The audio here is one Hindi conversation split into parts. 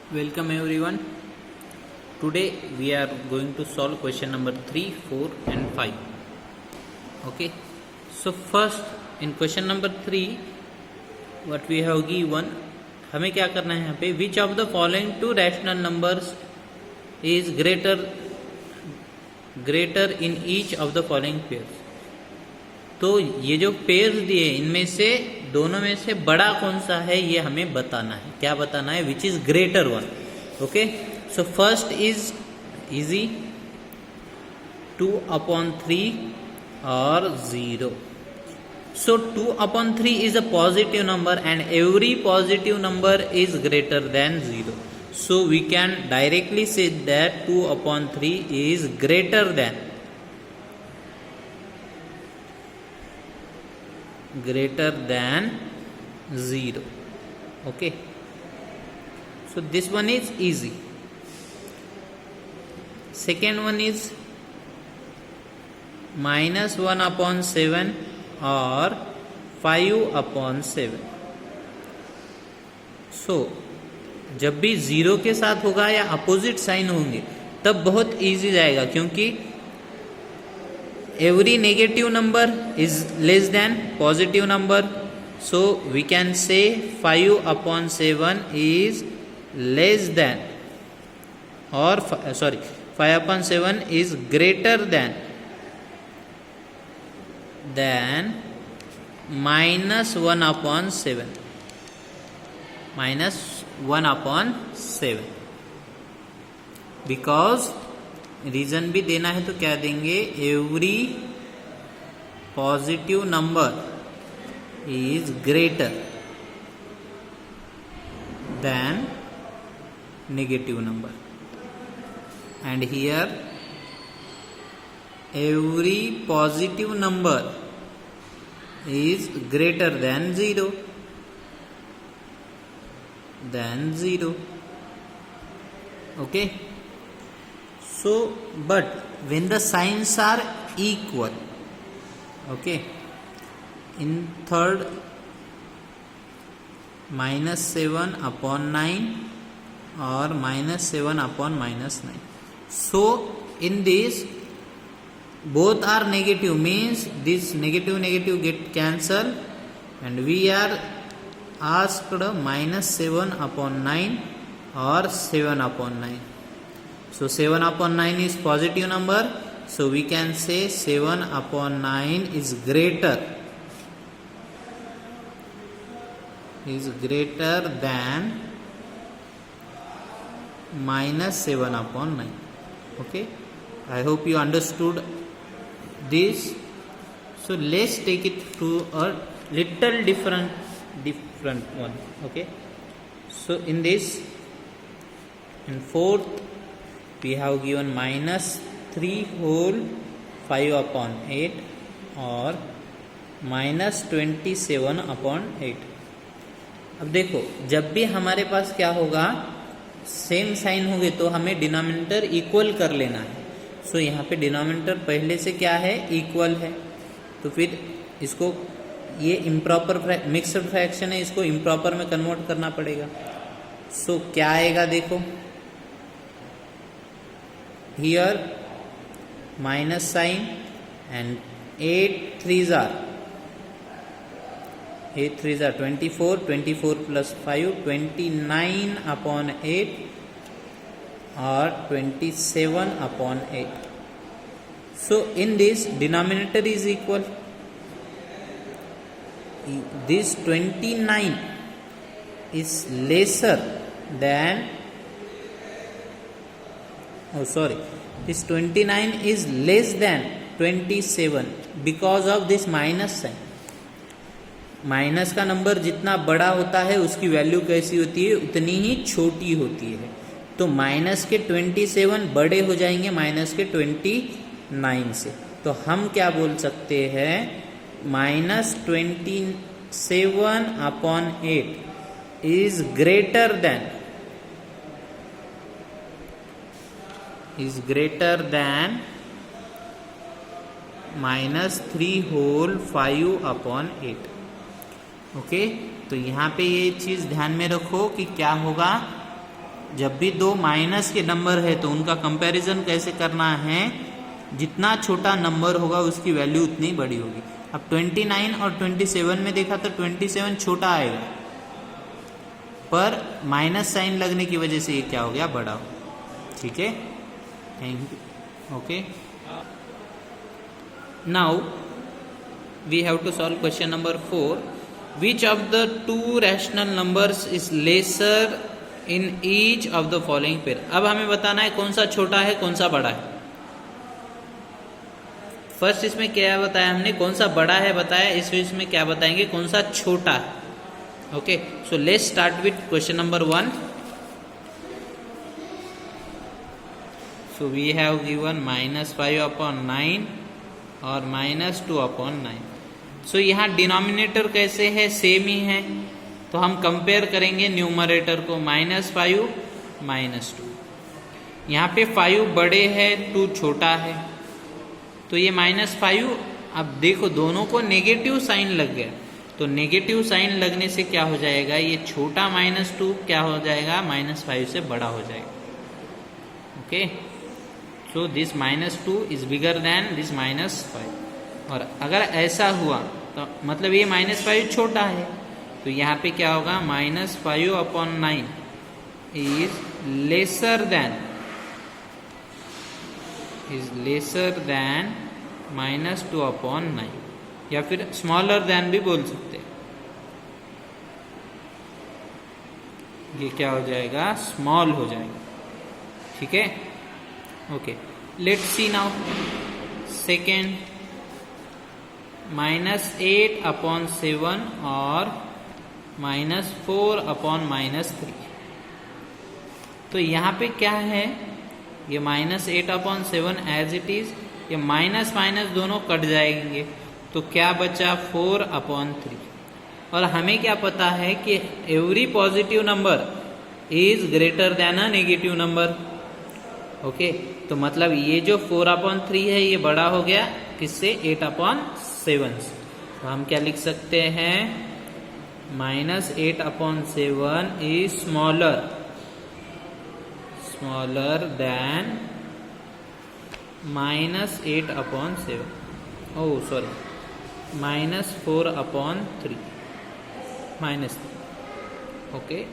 Welcome everyone. Today we are going to solve question number 3, 4 and 5. Okay. So first in question number 3 what we have given, हमें क्या करना है यहाँ पे, which of the following two rational numbers is greater in each of the following pairs. तो ये जो पेयर्स दिए इनमें से दोनों में से बड़ा कौन सा है ये हमें बताना है. क्या बताना है? Which is greater one. Okay. So first is easy, 2/3 और 0. So 2/3 is a positive number and every positive number is greater than 0. So we can directly say that 2/3 is greater than 0. Okay. So this one is easy. Second one is -1/7 और 5/7. So जब भी 0 के साथ होगा या अपोजिट साइन होंगे तब बहुत इजी जाएगा, क्योंकि every negative number is less than positive number. So we can say 5/7 is less than, or 5/7 is greater than -1/7. -1/7 because reason भी देना है तो क्या देंगे, every positive number is greater than negative number, and here every positive number is greater than 0. Okay. So but when the signs are equal, okay, in third -7/9 or -7/9. So in this both are negative, means this negative get cancelled, and we are asked -7/9 or 7/9. So 7/9 is positive number, so we can say 7/9 is greater than -7/9. Okay, I hope you understood this. So let's take it to a little different one. Okay, so in this, in fourth we have given -3 whole 5/8 और -27/8. अब देखो, जब भी हमारे पास क्या होगा, सेम साइन होंगे तो हमें डिनोमिनेटर इक्वल कर लेना है. सो यहाँ पे डिनोमिनेटर पहले से क्या है, इक्वल है, तो फिर इसको, ये इम्प्रॉपर मिक्स्ड फ्रैक्शन है, इसको इम्प्रॉपर में कन्वर्ट करना पड़ेगा. सो क्या आएगा, देखो here minus sign and 8 3s are 24, 24 plus 5 29/8 or 27/8. So in this denominator is equal, this 29 is lesser than, this 29 is less than 27 because of this minus sign. Minus का नंबर जितना बड़ा होता है उसकी वैल्यू कैसी होती है, उतनी ही छोटी होती है. तो माइनस के 27 बड़े हो जाएंगे माइनस के 29 से. तो हम क्या बोल सकते हैं, -27/8 is greater than -3 whole 5/8. Okay. तो यहाँ पे ये चीज ध्यान में रखो कि क्या होगा, जब भी दो माइनस के नंबर है तो उनका कंपैरिजन कैसे करना है, जितना छोटा नंबर होगा उसकी वैल्यू उतनी बड़ी होगी। अब 29 और 27 में देखा तो 27 छोटा आएगा, पर माइनस साइन लगने की वजह से ये क्या हो गया, बड़ा हो। ठीक है, thank you. Okay, now we have to solve question number 4। Which of the two rational numbers is lesser in each of the following pair. अब हमें बताना है कौन सा छोटा है कौन सा बड़ा है। फर्स्ट इसमें क्या बताया हमने, कौन सा बड़ा है बताया, इसमें क्या बताएंगे कौन सा छोटा है। Okay, so let's start with question number 1। So we have given -5/9 और -2/9। सो यहाँ डिनोमिनेटर कैसे है, सेम ही है, तो हम कंपेयर करेंगे न्यूमरेटर को, -5 -2। यहाँ पे 5 बड़े है 2 छोटा है, तो ये -5। अब देखो दोनों को नेगेटिव साइन लग गया, तो नेगेटिव साइन लगने से क्या हो जाएगा, ये छोटा -2 क्या हो जाएगा, -5 से बड़ा हो जाएगा। Okay, so this -2 is bigger than this -5। और अगर ऐसा हुआ तो मतलब ये -5 छोटा है, तो यहाँ पे क्या होगा, -5/9 इज लेसर देन -2/9, या फिर स्मॉलर देन भी बोल सकते हैं। ये क्या हो जाएगा, स्मॉल हो जाएगा। ठीक है, okay, let's see now second, -8/7 और -4/-3। तो यहाँ पे क्या है, ये -8/7 एज इट इज, ये माइनस माइनस दोनों कट जाएंगे, तो क्या बचा 4/3। और हमें क्या पता है कि every positive number is greater than a negative number. Okay, तो मतलब ये जो 4/3 है ये बड़ा हो गया किससे, 8/7 से। तो हम क्या लिख सकते हैं, -8/7 is smaller than -8/7, oh sorry, -4/3, okay,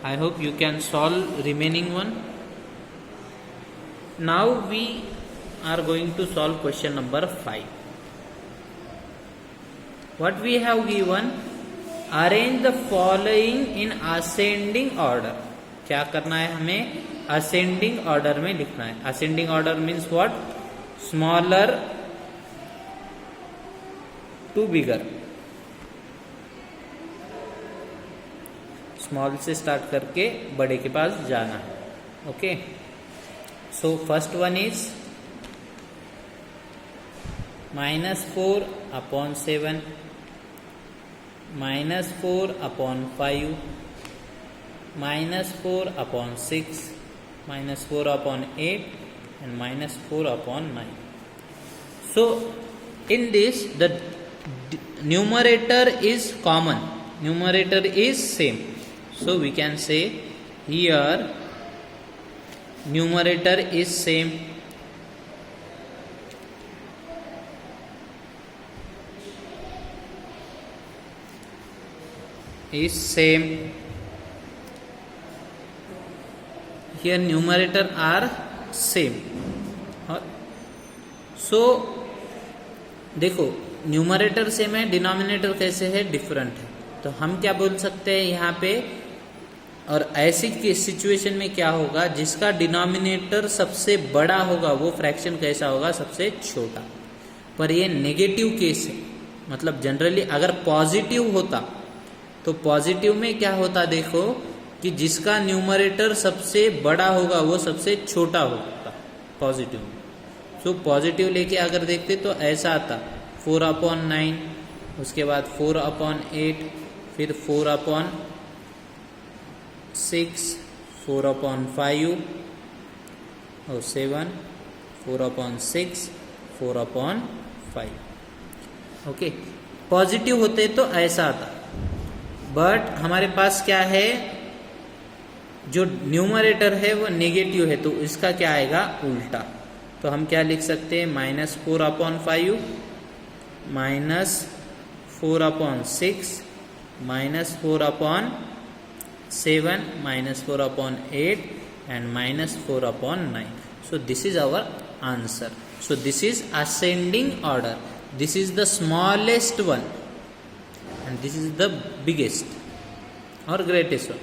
I hope you can solve remaining one. Now we are going to solve question number 5. What we have given, arrange the following in ascending order. क्या करना है हमें, ascending order में लिखना है। ascending order means what, smaller to bigger, small से स्टार्ट करके बड़े के पास जाना है। Okay, so first one is -4/7, -4/5, -4/6, -4/8 and -4/9. So in this the numerator is common, numerator is same, so we can say here numerator is same, here numerator are same। सो देखो न्यूमरेटर सेम है, डिनोमिनेटर कैसे है, डिफरेंट है। तो हम क्या बोल सकते हैं यहाँ पे, और ऐसी सिचुएशन में क्या होगा, जिसका डिनोमिनेटर सबसे बड़ा होगा वो फ्रैक्शन कैसा होगा, सबसे छोटा। पर ये नेगेटिव केस है, मतलब जनरली अगर पॉजिटिव होता तो पॉजिटिव में क्या होता, देखो कि जिसका न्यूमरेटर सबसे बड़ा होगा वो सबसे छोटा होगा पॉजिटिव में। सो पॉजिटिव लेके अगर देखते तो ऐसा आता 4/9, उसके बाद 4/8, फिर 4/6, 4/5 और 7, 4/6, 4/5। ओके, पॉजिटिव होते तो ऐसा आता, बट हमारे पास क्या है, जो न्यूमरेटर है वो नेगेटिव है, तो इसका क्या आएगा, उल्टा। तो हम क्या लिख सकते हैं, -4/5 -4/6 -4/7 -4/8 and -4/9. So this is our answer. So this is ascending order. This is the smallest one and this is the biggest or greatest one.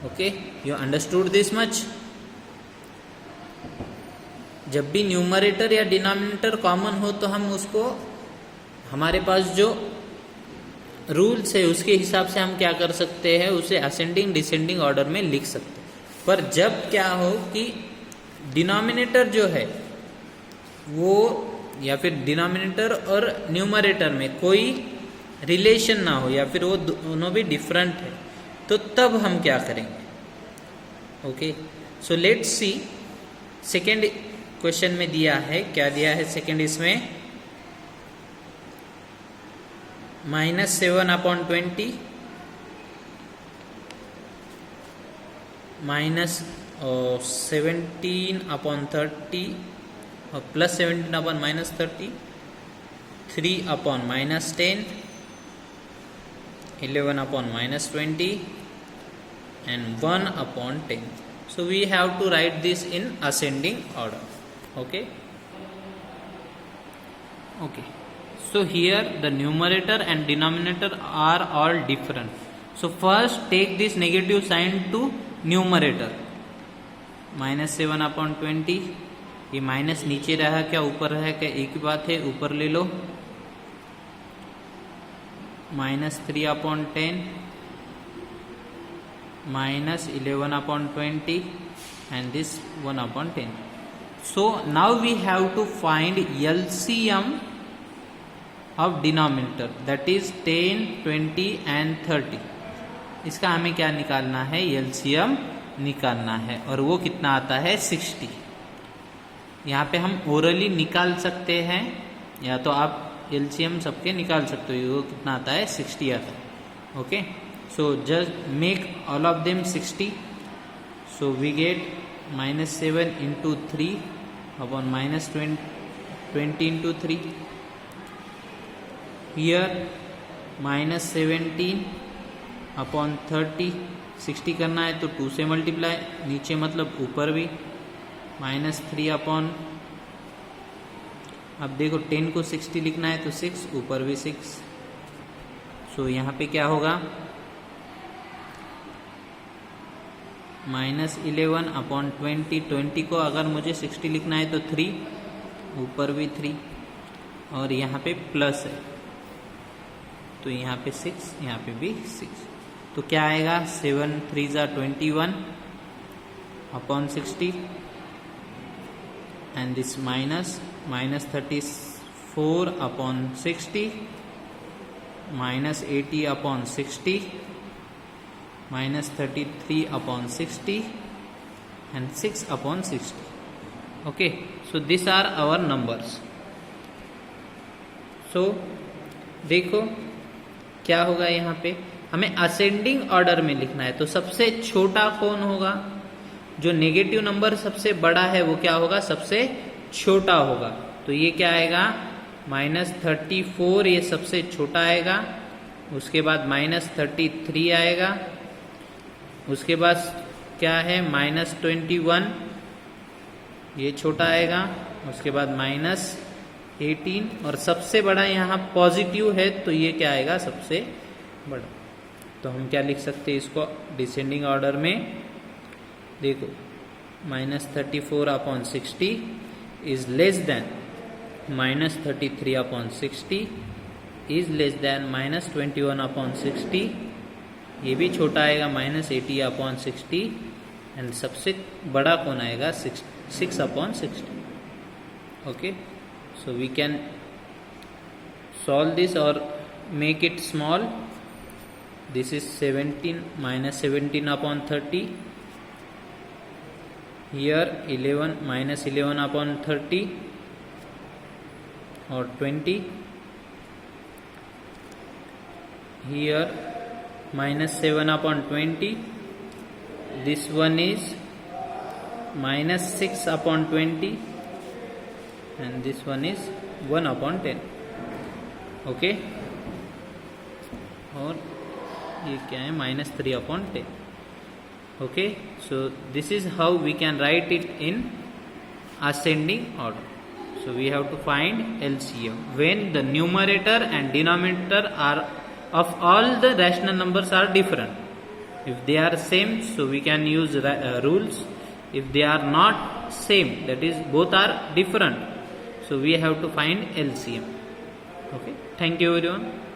Okay, you understood this much? जब भी न्यूमरेटर या डिनोमिनेटर कॉमन हो तो हम उसको, हमारे पास जो रूल्स है उसके हिसाब से हम क्या कर सकते हैं, उसे असेंडिंग डिसेंडिंग ऑर्डर में लिख सकते हैं। पर जब क्या हो कि डिनोमिनेटर जो है वो, या फिर डिनोमिनेटर और न्यूमरेटर में कोई रिलेशन ना हो, या फिर वो दोनों भी डिफरेंट है, तो तब हम क्या करेंगे। Okay, so let's see second question में दिया है, क्या दिया है सेकेंड इसमें, -7/20 -17/30 और +17/-30, 3/-10, 11/-20 and 1/10. So we have to write this in ascending order. Okay. So here the numerator and denominator are all different. So first take this negative sign to numerator. -7/20, ये माइनस नीचे रहा क्या ऊपर रहा क्या, एक ही बात है, ऊपर ले लो। -3/10 -11/20 and this 1/10. So now we have to find LCM of denominator, that is 10, 20 and 30. इसका हमें क्या निकालना है, LCM निकालना है, और वो कितना आता है, 60। यहाँ पे हम ओरली निकाल सकते हैं, या तो आप LCM सबके निकाल सकते हो, वो कितना आता है, 60 आता है। Okay, so just make all of them 60. So we get -7 into 3 upon -20 into 3. Here -17 upon 30, 60 करना है तो 2 से मल्टीप्लाई, नीचे मतलब ऊपर भी -3 अब देखो 10 को 60 लिखना है तो 6, ऊपर भी 6. सो यहाँ पे क्या होगा, -11/20, 20 को अगर मुझे 60 लिखना है तो 3, ऊपर भी 3, और यहाँ पे प्लस है तो यहाँ पे 6, यहाँ पे भी 6. तो क्या आएगा, 7 3 21/60 and this -34/60 -80/60 -33/60 and 6/60. Okay, so these are our numbers. So देखो क्या होगा, यहाँ पे हमें असेंडिंग ऑर्डर में लिखना है, तो सबसे छोटा कौन होगा, जो नेगेटिव नंबर सबसे बड़ा है वो क्या होगा, सबसे छोटा होगा। तो ये क्या आएगा, -34, ये सबसे छोटा आएगा, उसके बाद -33 आएगा, उसके बाद क्या है -21, ये छोटा आएगा, उसके बाद -18, और सबसे बड़ा यहाँ पॉजिटिव है तो ये क्या आएगा, सबसे बड़ा। तो हम क्या लिख सकते हैं इसको डिसेंडिंग ऑर्डर में, देखो -34/60 is less than -33/60 is less than -21/60, ये भी छोटा आएगा -80/60, एंड सबसे बड़ा कौन आएगा, 6/60. Okay, so we can solve this और make it small. This is 17 -17/30. Here 11 -11/30 or 20. Here -7/20 this one is minus 6 upon 20 and this one is 1 upon 10. Okay और ये क्या है minus 3 upon 10. Okay so this is how we can write it in ascending order. So we have to find LCM when the numerator and denominator are of all the rational numbers are different. If they are same, so we can use rules. If they are not same, that is both are different, so we have to find LCM. Okay, thank you everyone.